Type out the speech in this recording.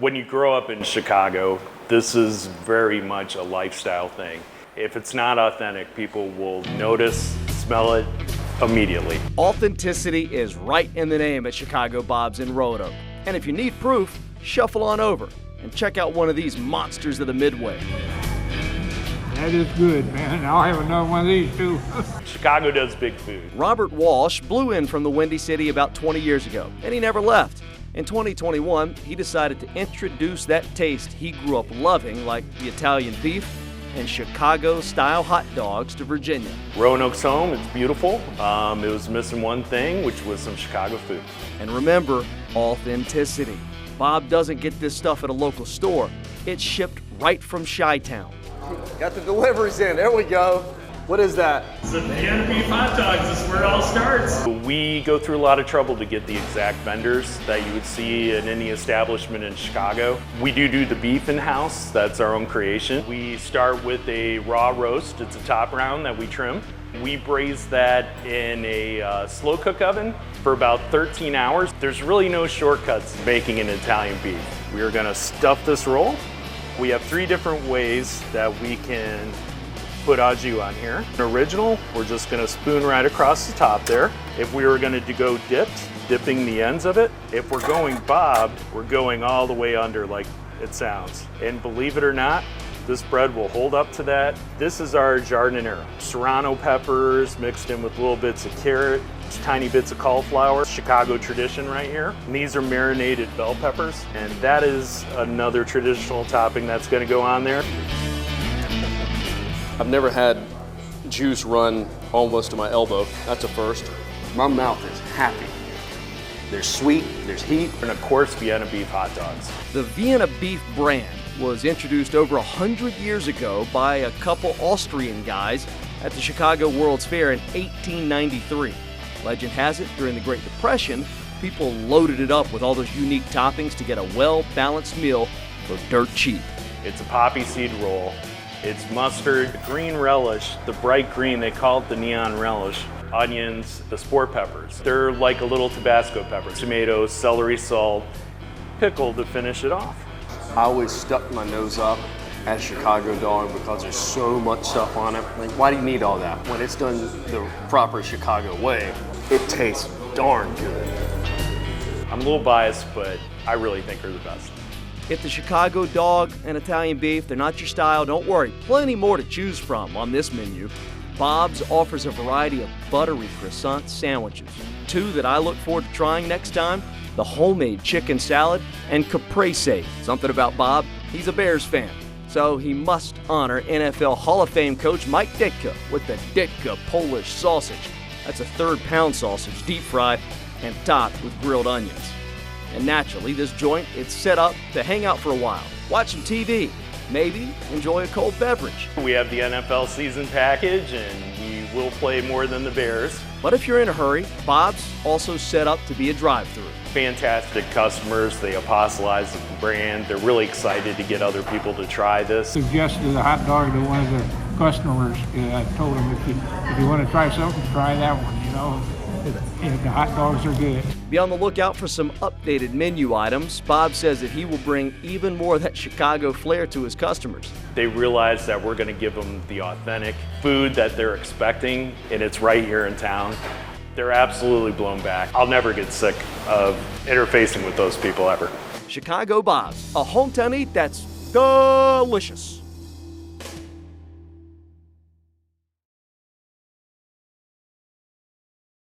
When you grow up in Chicago, this is very much a lifestyle thing. If it's not authentic, people will notice, smell it immediately. Authenticity is right in the name at Chicago Bob's in Roanoke. And if you need proof, shuffle on over and check out one of these monsters of the Midway. That is good, man. I'll have another one of these too. Chicago does big food. Robert Walsh blew in from the Windy City about 20 years ago, and he never left. In 2021, he decided to introduce that taste he grew up loving, like the Italian beef and Chicago-style hot dogs, to Virginia. Roanoke's home, it's beautiful. It was missing one thing, which was some Chicago food. And remember, authenticity. Bob doesn't get this stuff at a local store. It's shipped right from Chi-Town. Got the deliveries in, there we go. What is that? So Vienna Beef hot dogs is where it all starts. We go through a lot of trouble to get the exact vendors that you would see in any establishment in Chicago. We do the beef in-house, that's our own creation. We start with a raw roast, it's a top round that we trim. We braise that in a slow cook oven for about 13 hours. There's really no shortcuts making an Italian beef. We are gonna stuff this roll. We have 3 different ways that we can put au jus on here. Original, we're just gonna spoon right across the top there. If we were gonna go dipping the ends of it. If we're going bobbed, we're going all the way under like it sounds. And believe it or not, this bread will hold up to that. This is our jardinera. Serrano peppers mixed in with little bits of carrot, tiny bits of cauliflower. Chicago tradition right here. And these are marinated bell peppers. And that is another traditional topping that's gonna go on there. I've never had juice run almost to my elbow. That's a first. My mouth is happy. There's sweet, there's heat. And of course, Vienna Beef hot dogs. The Vienna Beef brand was introduced over 100 years ago by a couple Austrian guys at the Chicago World's Fair in 1893. Legend has it, during the Great Depression, people loaded it up with all those unique toppings to get a well-balanced meal for dirt cheap. It's a poppy seed roll. It's mustard, green relish, the bright green, they call it the neon relish, onions, the sport peppers. They're like a little Tabasco pepper, tomatoes, celery salt, pickle to finish it off. I always stuck my nose up at Chicago dog because there's so much stuff on it. Like, why do you need all that? When it's done the proper Chicago way, it tastes darn good. I'm a little biased, but I really think they're the best. If the Chicago dog and Italian beef, they're not your style, don't worry. Plenty more to choose from on this menu. Bob's offers a variety of buttery croissant sandwiches. 2 that I look forward to trying next time, the homemade chicken salad and caprese. Something about Bob, he's a Bears fan, so he must honor NFL Hall of Fame coach Mike Ditka with the Ditka Polish sausage. That's a 3rd pound sausage, deep fried and topped with grilled onions. And naturally, this joint, it's set up to hang out for a while, watch some TV, maybe enjoy a cold beverage. We have the NFL season package, and we will play more than the Bears. But if you're in a hurry, Bob's also set up to be a drive-through. Fantastic customers, they apostolize the brand. They're really excited to get other people to try this. Suggested the hot dog to one of the customers. I told him if you want to try something, try that one, you know. The hot dogs are good. Be on the lookout for some updated menu items. Bob says that he will bring even more of that Chicago flair to his customers. They realize that we're going to give them the authentic food that they're expecting, and it's right here in town. They're absolutely blown back. I'll never get sick of interfacing with those people ever. Chicago Bob's, a hometown eat that's delicious.